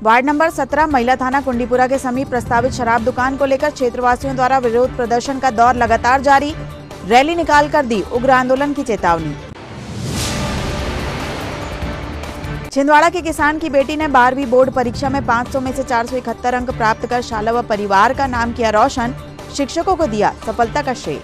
Ward number 17 महिला थाना कुंडीपुरा के समीप प्रस्तावित शराब दुकान को लेकर क्षेत्रवासियों द्वारा विरोध प्रदर्शन का दौर लगातार जारी। रैली निकालकर दी उग्र आंदोलन की चेतावनी। छिंदवाड़ा के किसान की बेटी ने 12वीं बोर्ड परीक्षा में 500 में से 471 अंक प्राप्त कर शाला व परिवार का नाम किया रोशन। शिक्षकों को दिया सफलता का श्रेय।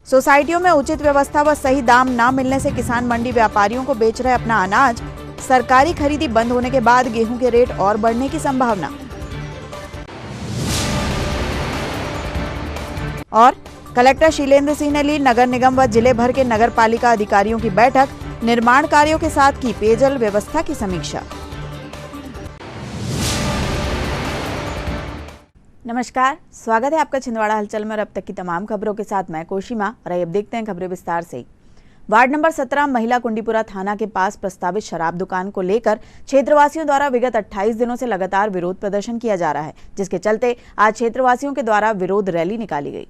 सोसाइटियों में उचित व्यवस्था व सही दाम न मिलने से किसान मंडी व्यापारियों को बेच रहे अपना अनाज। सरकारी खरीदी बंद होने के बाद गेहूं के रेट और बढ़ने की संभावना। और कलेक्टर शीलेंद्र सिंह ने ली नगर निगम व जिले भर के नगर पालिका अधिकारियों की बैठक। निर्माण कार्यों के साथ की पेयजल व्यवस्था की समीक्षा। नमस्कार, स्वागत है आपका छिंदवाड़ा हलचल में। और अब तक की तमाम खबरों के साथ मैं कोशिमा। और अब देखते हैं खबरें विस्तार से। वार्ड नंबर 17 महिला कुंडीपुरा थाना के पास प्रस्तावित शराब दुकान को लेकर क्षेत्रवासियों द्वारा विगत 28 दिनों से लगातार विरोध प्रदर्शन किया जा रहा है, जिसके चलते आज क्षेत्रवासियों के द्वारा विरोध रैली निकाली गई।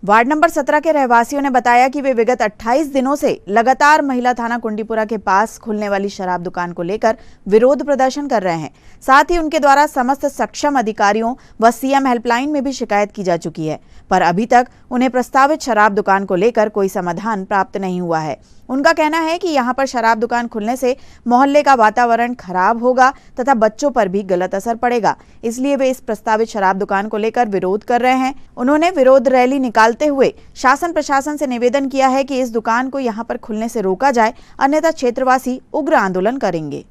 वार्ड नंबर 17 के रहवासियों ने बताया कि वे विगत 28 दिनों से लगातार महिला थाना कुंडीपुरा के पास खुलने वाली शराब दुकान को लेकर विरोध प्रदर्शन कर रहे हैं। साथ ही उनके द्वारा समस्त सक्षम अधिकारियों व सीएम हेल्पलाइन में भी शिकायत की जा चुकी है, पर अभी तक उन्हें प्रस्तावित शराब दुकान को लेकर कोई समाधान प्राप्त नहीं हुआ है। उनका कहना है कि यहां पर शराब दुकान खुलने से मोहल्ले का वातावरण खराब होगा तथा बच्चों पर भी गलत असर पड़ेगा, इसलिए वे इस प्रस्तावित शराब दुकान को लेकर विरोध कर रहे हैं। उन्होंने विरोध रैली निकालते हुए शासन प्रशासन से निवेदन किया है कि इस दुकान को यहां पर खुलने से रोका जाए, अन्यथा क्षेत्रवासी उग्र आंदोलन करेंगे।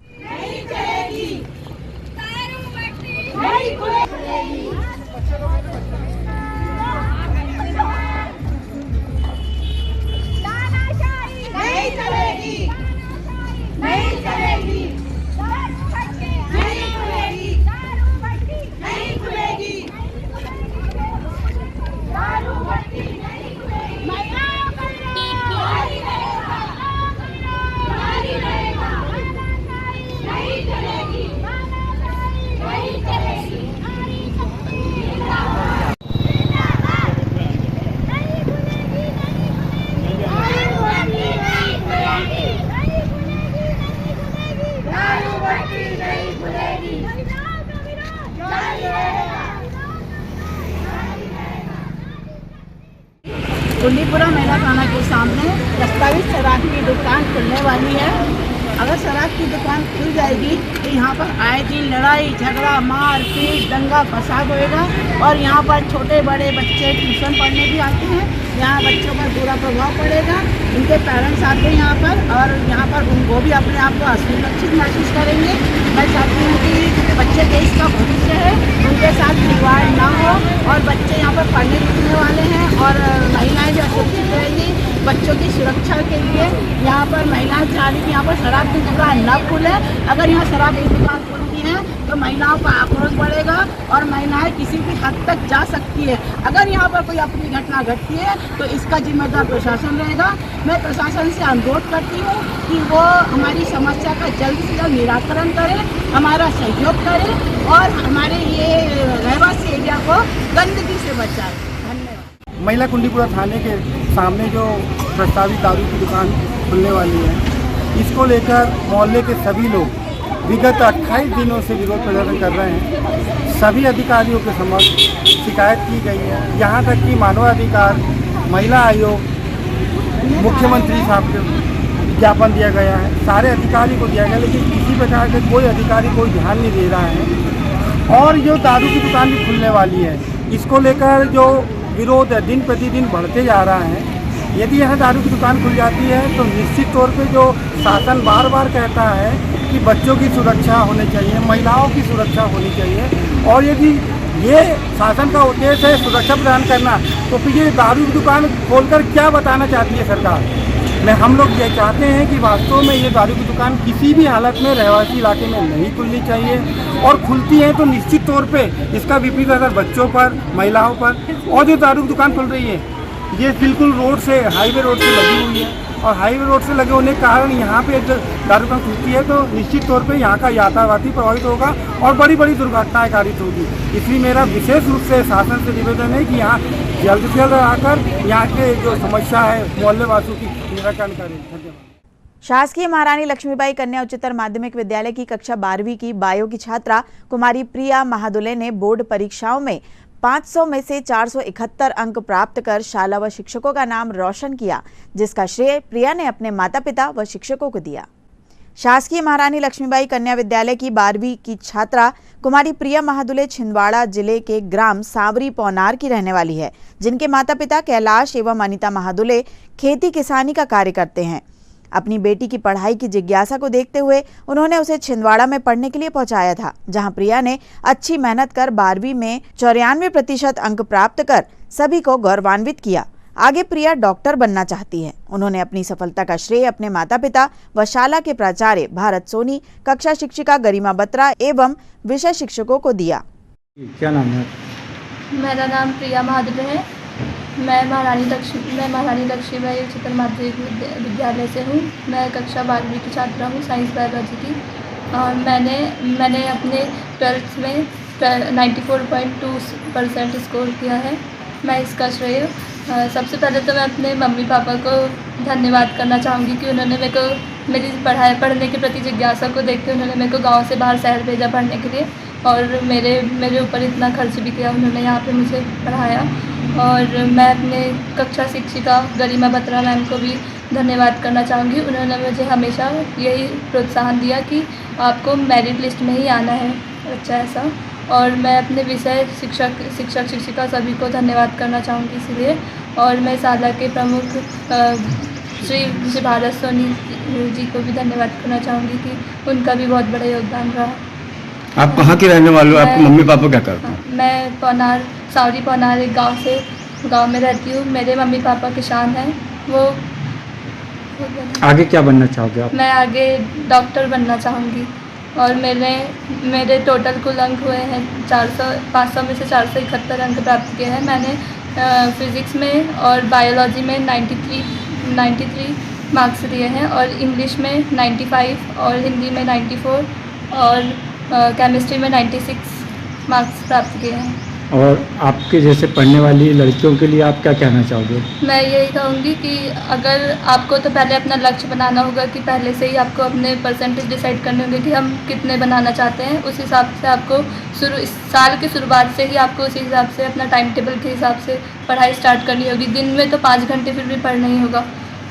कुंडीपुरा महिला थाना के सामने प्रस्तावित शराब की दुकान खुलने वाली है। अगर शराब की दुकान खुल जाएगी तो यहाँ पर आए दिन लड़ाई झगड़ा मार पीट दंगा फसाद होएगा और यहाँ पर छोटे बड़े बच्चे ट्यूशन पढ़ने भी आते हैं। यहाँ बच्चों पर बुरा प्रभाव पड़ेगा, उनके पेरेंट्स आते हैं यहाँ पर और यहाँ पर वो भी अपने आप को असुरक्षित महसूस करेंगे। मैं चाहती हूँ कि बच्चे देश का भविष्य है, उनके साथ खिलवाड़ ना हो और बच्चे यहाँ पर पढ़ने लिखने वाले हैं और महिलाएं भी असुरक्षित रहेंगी। बच्चों की सुरक्षा के लिए यहाँ पर महिलाएं चाह रही कि यहाँ पर शराब की दुकान न खुले। अगर यहाँ शराब की दुकान खुलती है तो महिलाओं का आक्रोश बढ़ेगा और महिलाएं किसी भी हद तक जा सकती है। अगर यहाँ पर कोई अपनी घटना घटती है तो इसका जिम्मेदार प्रशासन रहेगा। मैं प्रशासन से अनुरोध करती हूँ कि वो हमारी समस्या का जल्द से जल्द निराकरण करे, हमारा सहयोग करे और हमारे ये रहवासी एरिया को गंदगी से बचाए। धन्यवाद। महिला कुंडीपुरा थाने के सामने जो प्रस्तावित दारू की दुकान खुलने वाली है, इसको लेकर मोहल्ले के सभी लोग विगत 28 दिनों से विरोध प्रदर्शन कर रहे हैं। सभी अधिकारियों के समक्ष शिकायत की गई है, यहाँ तक कि मानवाधिकार, महिला आयोग, मुख्यमंत्री साहब को ज्ञापन दिया गया है, सारे अधिकारी को दिया गया, लेकिन किसी प्रकार के कोई अधिकारी कोई ध्यान नहीं दे रहा है। और जो दारू की दुकान भी खुलने वाली है, इसको लेकर जो विरोध दिन प्रतिदिन बढ़ते जा रहा है। यदि यहाँ दारू की दुकान खुल जाती है तो निश्चित तौर पे जो शासन बार बार कहता है कि बच्चों की सुरक्षा होनी चाहिए, महिलाओं की सुरक्षा होनी चाहिए, और यदि ये शासन का उद्देश्य है सुरक्षा प्रदान करना, तो फिर ये दारू की दुकान खोलकर क्या बताना चाहती है सरकार। हम लोग ये चाहते हैं कि वास्तव में ये दारू की दुकान किसी भी हालत में रहवासी इलाके में नहीं खुलनी चाहिए, और खुलती है तो निश्चित तौर पे इसका विपरीत असर बच्चों पर, महिलाओं पर। और जो दारू की दुकान खुल रही है ये बिल्कुल रोड से, हाईवे रोड से लगी हुई है, और हाईवे रोड से लगे होने के कारण यहाँ पे जब दारू दुकान खुलती है तो निश्चित तौर पे यहाँ का यातायात भी प्रभावित होगा और बड़ी बड़ी दुर्घटनाएं कारित होगी। इसलिए मेरा विशेष रूप से शासन से निवेदन है कि यहाँ जल्द से जल्द आकर यहाँ के जो समस्या है मोहल्ले वासियों की निराकरण करें। धन्यवाद। शासकीय महारानी लक्ष्मीबाई कन्या उच्चतर माध्यमिक विद्यालय की कक्षा 12वीं की बायो की छात्रा कुमारी प्रिया महादुले ने बोर्ड परीक्षाओं में 500 में से 471 अंक प्राप्त कर शाला व शिक्षकों का नाम रोशन किया, जिसका श्रेय प्रिया ने अपने माता पिता व शिक्षकों को दिया। शासकीय महारानी लक्ष्मीबाई कन्या विद्यालय की 12वीं की छात्रा कुमारी प्रिया महादुले छिंदवाड़ा जिले के ग्राम सांवरी पौनार की रहने वाली है, जिनके माता पिता कैलाश एवं अनिता महादुले खेती किसानी का कार्य करते हैं। अपनी बेटी की पढ़ाई की जिज्ञासा को देखते हुए उन्होंने उसे छिंदवाड़ा में पढ़ने के लिए पहुंचाया था, जहां प्रिया ने अच्छी मेहनत कर 12वीं में 94% अंक प्राप्त कर सभी को गौरवान्वित किया। आगे प्रिया डॉक्टर बनना चाहती है। उन्होंने अपनी सफलता का श्रेय अपने माता पिता व शाला के प्राचार्य भारत सोनी, कक्षा शिक्षिका गरिमा बत्रा एवं विषय शिक्षकों को दिया। क्या नाम है? मेरा नाम प्रिया महादुले है। मैं महारानी लक्ष्मीबाई उच्चतर माध्यमिक विद्यालय से हूँ। मैं कक्षा 12वीं की छात्रा हूँ, साइंस बायोलॉजी की। और मैंने अपने 12th में 94.2% स्कोर किया है। मैं इसका श्रेय सबसे पहले तो मैं अपने मम्मी पापा को धन्यवाद करना चाहूँगी कि उन्होंने मेरे को मेरी पढ़ने के प्रति जिज्ञासा को देख के उन्होंने मेरे को गांव से बाहर शहर भेजा पढ़ने के लिए, और मेरे ऊपर इतना खर्च भी किया, उन्होंने यहाँ पे मुझे पढ़ाया। और मैं अपने कक्षा शिक्षिका गरिमा बत्रा मैम को भी धन्यवाद करना चाहूँगी। उन्होंने मुझे हमेशा यही प्रोत्साहन दिया कि आपको मेरिट लिस्ट में ही आना है, अच्छा ऐसा। और मैं अपने विषय शिक्षक शिक्षिका सभी को धन्यवाद करना चाहूँगी इसलिए। और मैं शाला के प्रमुख श्री भारत सोनी जी को भी धन्यवाद करना चाहूँगी कि उनका भी बहुत बड़ा योगदान रहा। आप कहाँ के रहने वाले हो? आपके मम्मी पापा क्या करते हैं? मैं सांवरी पौनार एक गांव में रहती हूँ। मेरे मम्मी पापा किसान हैं। वो आगे क्या बनना चाहोगे आप? मैं आगे डॉक्टर बनना चाहूँगी। और मेरे टोटल कुल अंक हुए हैं 500 में से 471 अंक प्राप्त किए हैं। मैंने फिज़िक्स में और बायोलॉजी में 93 मार्क्स लिए हैं, और इंग्लिश में 95 और हिंदी में 94 और केमिस्ट्री में 96 मार्क्स प्राप्त किए हैं। और आपके जैसे पढ़ने वाली लड़कियों के लिए आप क्या कहना चाहोगे? मैं यही कहूँगी कि अगर आपको तो पहले अपना लक्ष्य बनाना होगा कि पहले से ही आपको अपने परसेंटेज डिसाइड करने होंगे कि हम कितने बनाना चाहते हैं। उस हिसाब से आपको साल की शुरुआत से ही आपको उसी हिसाब से अपना टाइम टेबल के हिसाब से पढ़ाई स्टार्ट करनी होगी। दिन में तो 5 घंटे फिर भी पढ़ना ही होगा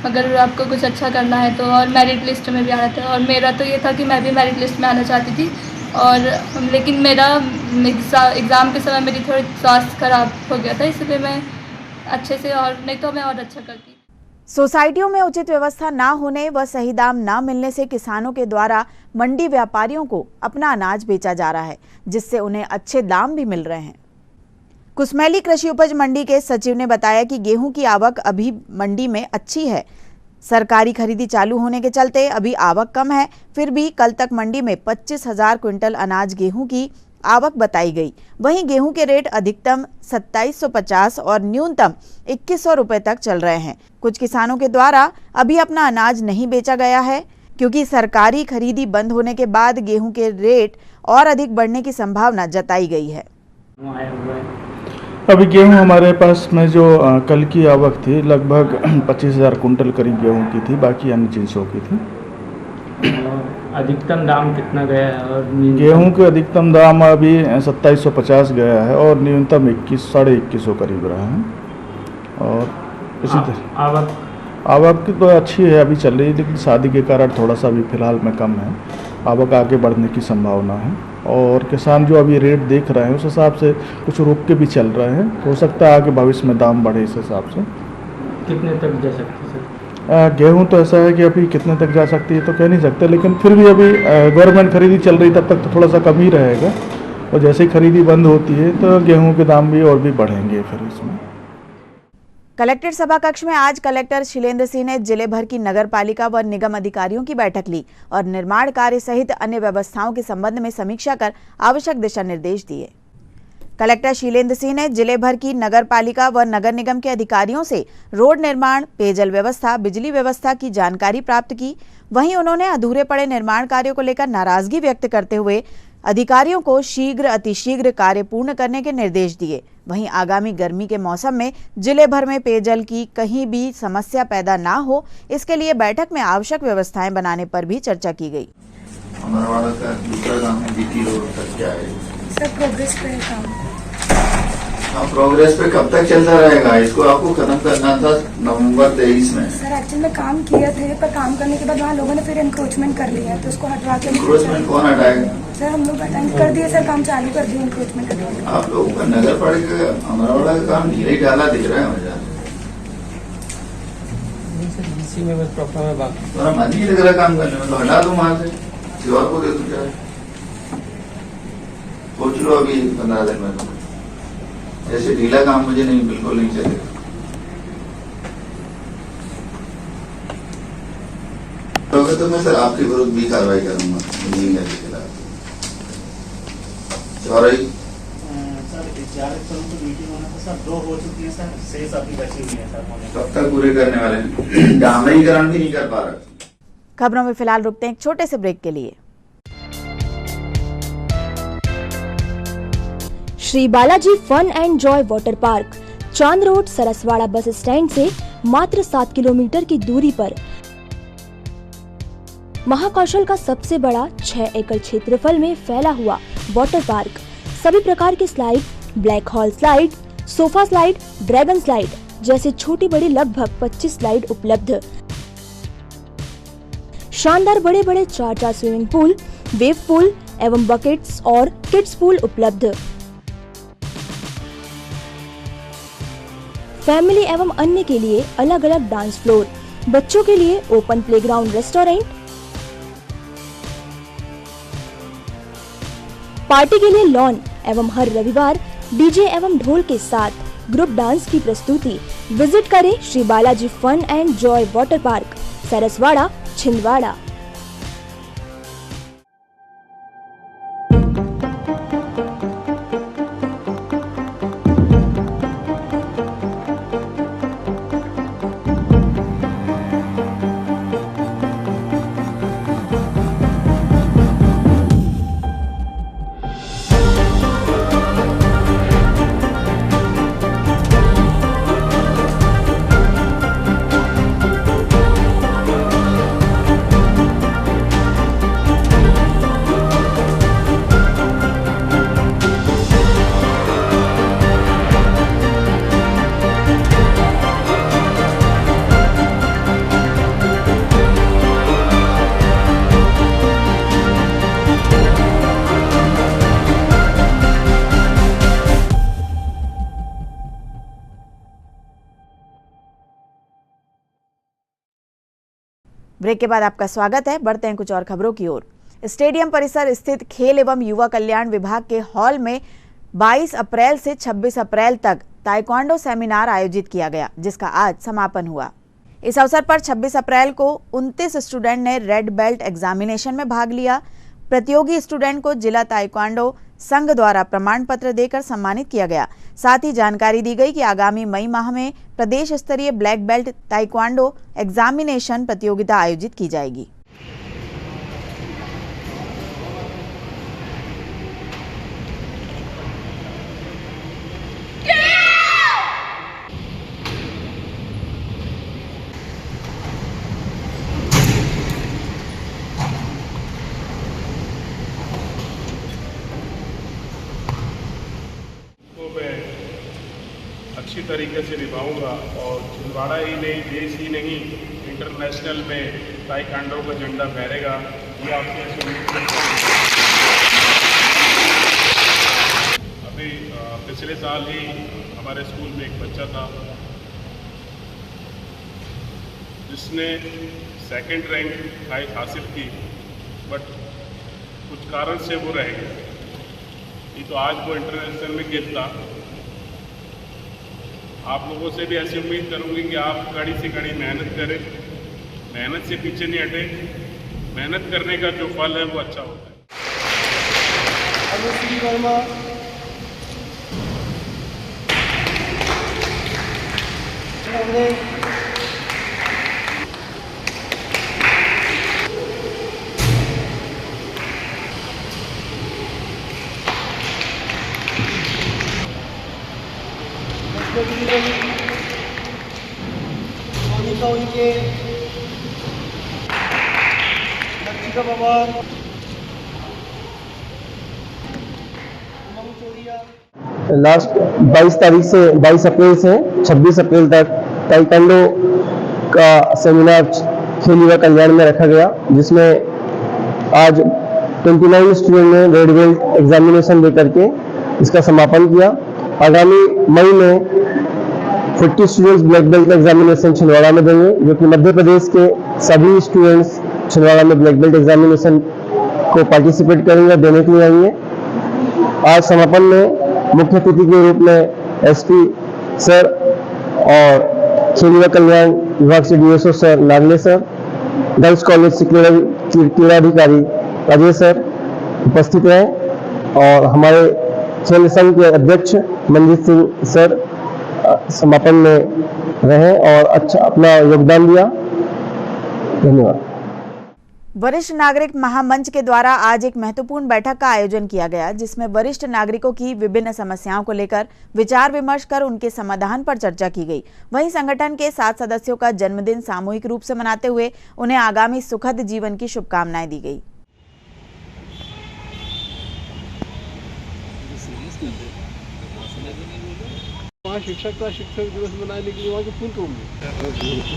अगर आपको कुछ अच्छा करना है तो। और मेरिट लिस्ट में भी आना था, और मेरा तो ये था कि मैं भी मेरिट लिस्ट में आना चाहती थी। और लेकिन मेरा एग्ज़ाम के समय मेरी थोड़ी स्वास्थ्य खराब हो गया था, इसलिए मैं अच्छे से, और नहीं तो मैं और अच्छा करती। सोसाइटियों में उचित व्यवस्था न होने व सही दाम न मिलने से किसानों के द्वारा मंडी व्यापारियों को अपना अनाज बेचा जा रहा है, जिससे उन्हें अच्छे दाम भी मिल रहे हैं। कुसमैली कृषि उपज मंडी के सचिव ने बताया कि गेहूं की आवक अभी मंडी में अच्छी है। सरकारी खरीदी चालू होने के चलते अभी आवक कम है, फिर भी कल तक मंडी में 25,000 क्विंटल अनाज गेहूं की आवक बताई गई। वहीं गेहूं के रेट अधिकतम 2750 और न्यूनतम 2100 रुपए तक चल रहे हैं। कुछ किसानों के द्वारा अभी अपना अनाज नहीं बेचा गया है, क्योंकि सरकारी खरीदी बंद होने के बाद गेहूं के रेट और अधिक बढ़ने की संभावना जताई गई है। अभी गेहूं हमारे पास में जो कल की आवक थी लगभग 25,000 कुंटल करीब गेहूं की थी, बाकी अन्य चीज़ों की थी। अधिकतम दाम कितना गया है? और गेहूं के अधिकतम दाम अभी 2750 गया है और न्यूनतम 2100 करीब रहा है। और इसी तरह आवक की तो अच्छी है, अभी चल रही है, लेकिन शादी के कारण थोड़ा सा अभी फ़िलहाल में कम है। आवक आगे बढ़ने की संभावना है, और किसान जो अभी रेट देख रहे हैं उस हिसाब से कुछ रुक के भी चल रहे हैं। हो सकता है आगे भविष्य में दाम बढ़े इस हिसाब से। कितने तक जा सकती है सर? गेहूं तो ऐसा है कि अभी कितने तक जा सकती है तो कह नहीं सकते, लेकिन फिर भी अभी गवर्नमेंट खरीदी चल रही तब तक तो थोड़ा सा कम ही रहेगा, और जैसे ही खरीदी बंद होती है तो गेहूं के दाम भी और भी बढ़ेंगे फिर इसमें। कलेक्ट्रेट सभा कक्ष में आज कलेक्टर शीलेंद्र सिंह ने जिले भर की नगर पालिका व निगम अधिकारियों की बैठक ली और निर्माण कार्य सहित अन्य व्यवस्थाओं के संबंध में समीक्षा कर आवश्यक दिशा निर्देश दिए। कलेक्टर शीलेंद्र सिंह ने जिले भर की नगर पालिका व नगर निगम के अधिकारियों से रोड निर्माण, पेयजल व्यवस्था, बिजली व्यवस्था की जानकारी प्राप्त की। वहीं उन्होंने अधूरे पड़े निर्माण कार्यों को लेकर नाराजगी व्यक्त करते हुए अधिकारियों को शीघ्र अतिशीघ्र कार्य पूर्ण करने के निर्देश दिए। वहीं आगामी गर्मी के मौसम में जिले भर में पेयजल की कहीं भी समस्या पैदा ना हो, इसके लिए बैठक में आवश्यक व्यवस्थाएं बनाने पर भी चर्चा की गई। अमरवाड़ा का दूसरा काम है जीटी रोड का, क्या है सर प्रोग्रेस पे काम? हाँ, प्रोग्रेस पे कब तक चलता रहेगा? इसको आपको खत्म करना था नवंबर 23 में। सर एक्चुअली में काम किए थे, पर काम करने के बाद वहाँ लोगों ने फिर इंक्रोचमेंट कर लिया, तो उसको हटवा के। इंक्रोचमेंट कौन हटाएगा? सर हम लोग अटेंड कर दिए, सर काम चालू कर दिए इंक्रोचमेंट हटवा। आप लोगों का नगर पालिका अमरवाड़ा का काम ढीले ढाला दिख रहा है मुझे। इसी में बस प्रॉब्लम है। बात थोड़ा मन नहीं लग रहा काम करने में, तो हटा दूं वहां से, किसी और को दे दूं। चाहे सोच लो अभी 15 दिन में। तो ऐसे ढीला काम मुझे नहीं, बिल्कुल नहीं चलेगा। तो मैं सर आपके विरुद्ध भी कार्रवाई करूंगा के खिलाफ। चौराई सर 11 को मीटिंग होना था सर, 2 हो चुकी है सर, शेष अभी बची हुई है सर। कब तक पूरे करने वाले हैं? डामरीकरण भी नहीं कर पा रहे। खबरों में फिलहाल रुकते हैं एक छोटे से ब्रेक के लिए। Shri Balaji fun and joy water park, Chand road, Saraswada bus stand से मात्र 7 किलोमीटर की दूरी पर महाकौशल का सबसे बड़ा 6 एकड़ क्षेत्रफल में फैला हुआ वाटर पार्क। सभी प्रकार की slide, black hole slide, sofa slide, dragon slide जैसे छोटी बड़ी लगभग 25 स्लाइड उपलब्ध। शानदार बड़े बड़े 4 स्विमिंग पूल, वेव पूल एवं बकेट्स और किड्स पूल उपलब्ध। फैमिली एवं अन्य के लिए अलग अलग डांस फ्लोर, बच्चों के लिए ओपन प्लेग्राउंड, रेस्टोरेंट, पार्टी के लिए लॉन एवं हर रविवार डीजे एवं ढोल के साथ ग्रुप डांस की प्रस्तुति। विजिट करें Shri Balaji fun and joy water park, Sarsawada, Chhindwara. Break के बाद आपका स्वागत है। बढ़ते हैं कुछ और खबरों की ओर। स्टेडियम परिसर स्थित खेल एवं युवा कल्याण विभाग के हॉल में 22 अप्रैल से 26 अप्रैल तक ताइक्वांडो सेमिनार आयोजित किया गया, जिसका आज समापन हुआ। इस अवसर पर 26 अप्रैल को 29 स्टूडेंट ने रेड बेल्ट एग्जामिनेशन में भाग लिया। प्रतियोगी स्टूडेंट को जिला ताइक्वांडो संघ द्वारा प्रमाण पत्र देकर सम्मानित किया गया। साथ ही जानकारी दी गई कि आगामी मई माह में प्रदेश स्तरीय ब्लैक बेल्ट ताइक्वांडो एग्जामिनेशन प्रतियोगिता आयोजित की जाएगी। अच्छी तरीके से निभाऊंगा और छिंदवाड़ा ही नहीं, देश ही नहीं, इंटरनेशनल में ताइक्वांडो का झंडा फहरेगा, ये आपसे अभी पिछले साल ही हमारे स्कूल में एक बच्चा था जिसने सेकंड रैंक हासिल की, बट कुछ कारण से वो रह गया। ये तो आज वो इंटरनेशनल में खेलता। आप लोगों से भी ऐसी उम्मीद करूंगी कि आप कड़ी से कड़ी मेहनत करें, मेहनत से पीछे नहीं हटे। मेहनत करने का जो फल है वो अच्छा होता है। नीचे, लक्ष्य बाबा, लास्ट 22 अप्रैल से 26 अप्रैल तक ताइक्वांडो का सेमिनार खेल युवा कल्याण में रखा गया, जिसमें आज 29 स्टूडेंट ने रेड बेल्ट एग्जामिनेशन दे करके इसका समापन किया। आगामी मई में 50 students black belt examination Chhindwara में देंगे, जो कि मध्य प्रदेश के सभी स्टूडेंट्स छिंदवाड़ा में ब्लैक बेल्ट एग्जामिनेशन को पार्टिसिपेट करेंगे, देने के लिए आएंगे। आज समापन में मुख्य अतिथि के रूप में एसपी सर और खेल युवा कल्याण विभाग से DSO sir Nagle sir, girls college से क्रीड़ाधिकारी अजय सर उपस्थित रहे और हमारे खेल संघ के अध्यक्ष मंजीत सिंह सर समापन में रहे और अच्छा अपना योगदान दिया। धन्यवाद। वरिष्ठ नागरिक महामंच के द्वारा आज एक महत्वपूर्ण बैठक का आयोजन किया गया, जिसमें वरिष्ठ नागरिकों की विभिन्न समस्याओं को लेकर विचार विमर्श कर उनके समाधान पर चर्चा की गई। वहीं संगठन के 7 सदस्यों का जन्मदिन सामूहिक रूप से मनाते हुए उन्हें आगामी सुखद जीवन की शुभकामनाएं दी गई। शिक्षक का शिक्षक दिवस मनाने के लिए वहाँ के फूल तोड़ने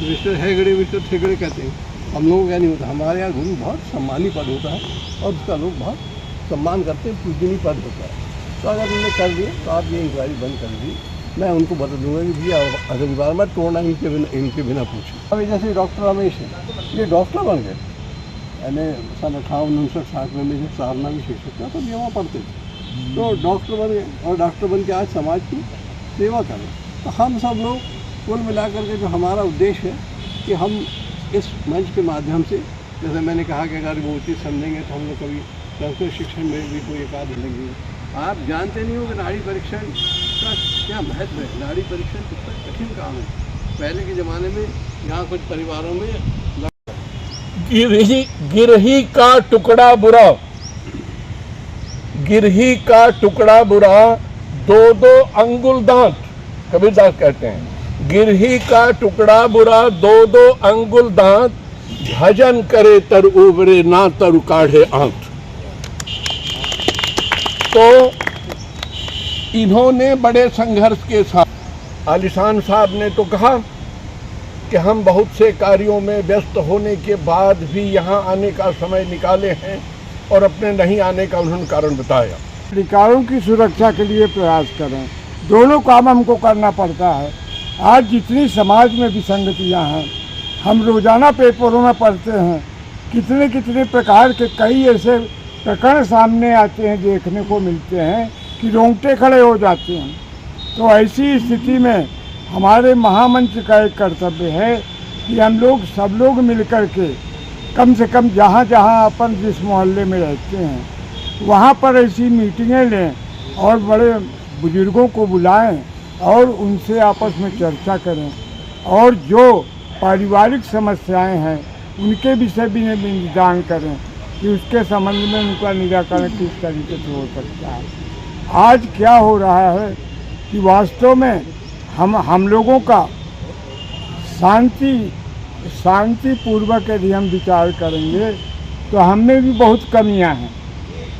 मिस्टर हेगड़े कहते हैं, हम लोगों का नहीं होता। हमारे यहाँ गुरु बहुत सम्मानी पद होता है और उसका लोग बहुत सम्मान करते हैं, पूजनीय पद होता है। तो अगर उन्होंने कर दिया तो आप ये इंक्वायरी बंद कर दी, मैं उनको बता दूंगा कि भैया अगली बार मैं तोड़ना इनके बिना पूछूँ। अभी जैसे डॉक्टर रमेश है, ये डॉक्टर बन गए, यानी 58-59 में जब सारना में शिक्षक था तो ये वहाँ पढ़ते थे, तो डॉक्टर बन गए और डॉक्टर बन के आज समाज की सेवा करें। तो हम सब लोग कुल मिलाकर के जो हमारा उद्देश्य है कि हम इस मंच के माध्यम से, जैसे मैंने कहा कि अगर वो उचित समझेंगे तो हम लोग कभी संस्कृत शिक्षण में भी कोई एकाध लगेंगे। आप जानते नहीं हो कि नाड़ी परीक्षण का क्या महत्व है। नाड़ी परीक्षण कितना कठिन काम है। पहले के ज़माने में यहाँ कुछ परिवारों में गिरही का टुकड़ा बुरा, गिरही का टुकड़ा बुरा, 2-2 अंगुल दांत, कबीरदास कहते हैं। गिरही का टुकड़ा बुरा, 2-2 अंगुल दांत, भजन करे तर उबरे ना तरु काढ़े आंत। तो इन्होंने बड़े संघर्ष के साथ, आलिशान साहब ने तो कहा कि हम बहुत से कार्यों में व्यस्त होने के बाद भी यहाँ आने का समय निकाले हैं और अपने नहीं आने का उन्होंने कारण बताया। अधिकारों की सुरक्षा के लिए प्रयास करें, दोनों काम हमको करना पड़ता है। आज जितनी समाज में विसंगतियाँ हैं, हम रोजाना पेपरों में पढ़ते हैं, कितने कितने प्रकार के कई ऐसे प्रकरण सामने आते हैं, देखने को मिलते हैं कि रोंगटे खड़े हो जाते हैं। तो ऐसी स्थिति में हमारे महामंच का एक कर्तव्य है कि हम लोग सब लोग मिलकर के कम से कम जहाँ जहाँ अपन जिस मोहल्ले में रहते हैं वहाँ पर ऐसी मीटिंगें लें और बड़े बुजुर्गों को बुलाएं और उनसे आपस में चर्चा करें और जो पारिवारिक समस्याएं हैं उनके विषय भी निदान करें कि उसके संबंध में उनका निराकरण किस तरीके से हो सकता है। आज क्या हो रहा है कि वास्तव में हम लोगों का शांति पूर्वक यदि हम विचार करेंगे तो हमें भी बहुत कमियां हैं,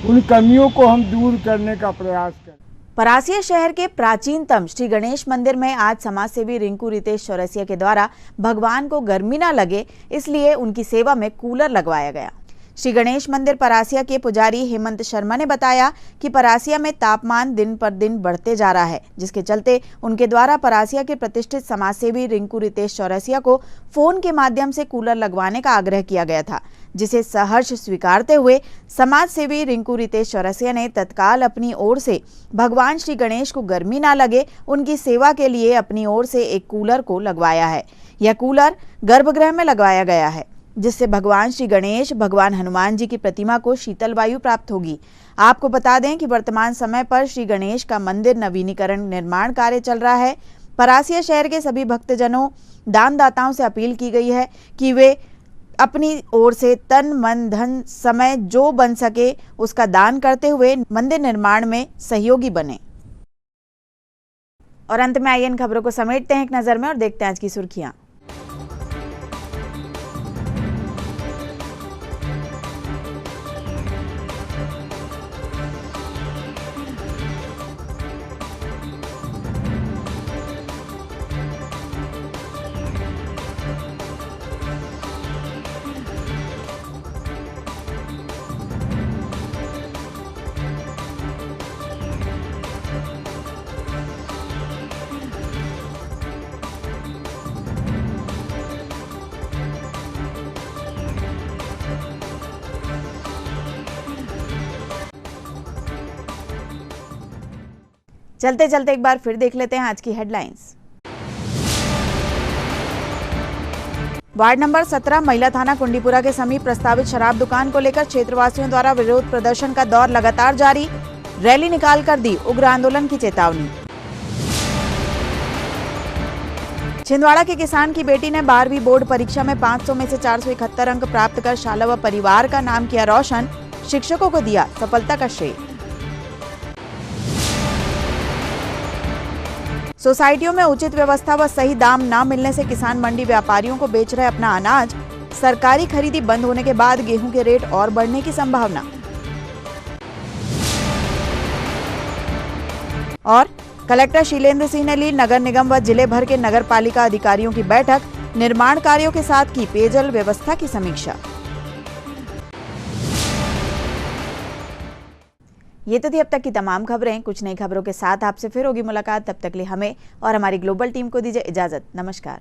उन कमियों को हम दूर करने का प्रयास करें। परासिया शहर के प्राचीनतम श्री गणेश मंदिर में आज समाजसेवी रिंकू रितेश चौरसिया के द्वारा भगवान को गर्मी न लगे इसलिए उनकी सेवा में कूलर लगवाया गया। श्री गणेश मंदिर परासिया के पुजारी हेमंत शर्मा ने बताया कि परासिया में तापमान दिन पर दिन बढ़ते जा रहा है, जिसके चलते उनके द्वारा परासिया के प्रतिष्ठित समाजसेवी रिंकू रितेश चौरसिया को फोन के माध्यम से कूलर लगवाने का आग्रह किया गया था, जिसे सहर्ष स्वीकारते हुए समाजसेवी रिंकू रितेश चौरसिया ने तत्काल अपनी ओर से भगवान श्री गणेश को गर्मी ना लगे उनकी सेवा के लिए अपनी ओर से एक कूलर को लगवाया है। यह कूलर गर्भगृह में लगवाया गया है, जिससे भगवान श्री गणेश, भगवान हनुमान जी की प्रतिमा को शीतल वायु प्राप्त होगी। आपको बता दें कि वर्तमान समय पर श्री गणेश का मंदिर नवीनीकरण निर्माण कार्य चल रहा है। परासिया शहर के सभी भक्तजनों, दानदाताओं से अपील की गई है कि वे अपनी ओर से तन मन धन समय जो बन सके उसका दान करते हुए मंदिर निर्माण में सहयोगी बने। और अंत में आइए इन खबरों को समेटते हैं एक नजर में और देखते हैं आज की सुर्खियां। चलते चलते एक बार फिर देख लेते हैं आज की हेडलाइंस। वार्ड नंबर 17 महिला थाना कुंडीपुरा के समीप प्रस्तावित शराब दुकान को लेकर क्षेत्रवासियों द्वारा विरोध प्रदर्शन का दौर लगातार जारी। रैली निकालकर दी उग्र आंदोलन की चेतावनी। छिंदवाड़ा के किसान की बेटी ने 12वीं बोर्ड परीक्षा में 500 में से 471 अंक प्राप्त कर शाला व परिवार का नाम किया रोशन। शिक्षकों को दिया सफलता का श्रेय। सोसाइटियों में उचित व्यवस्था व सही दाम न मिलने से किसान मंडी व्यापारियों को बेच रहे अपना अनाज। सरकारी खरीदी बंद होने के बाद गेहूं के रेट और बढ़ने की संभावना। और कलेक्टर शीलेंद्र सिंह ने ली नगर निगम व जिले भर के नगर पालिका अधिकारियों की बैठक। निर्माण कार्यों के साथ की पेयजल व्यवस्था की समीक्षा। ये तो थी अब तक की तमाम खबरें। कुछ नई खबरों के साथ आपसे फिर होगी मुलाकात। तब तक लिए हमें और हमारी ग्लोबल टीम को दीजिए इजाजत। नमस्कार।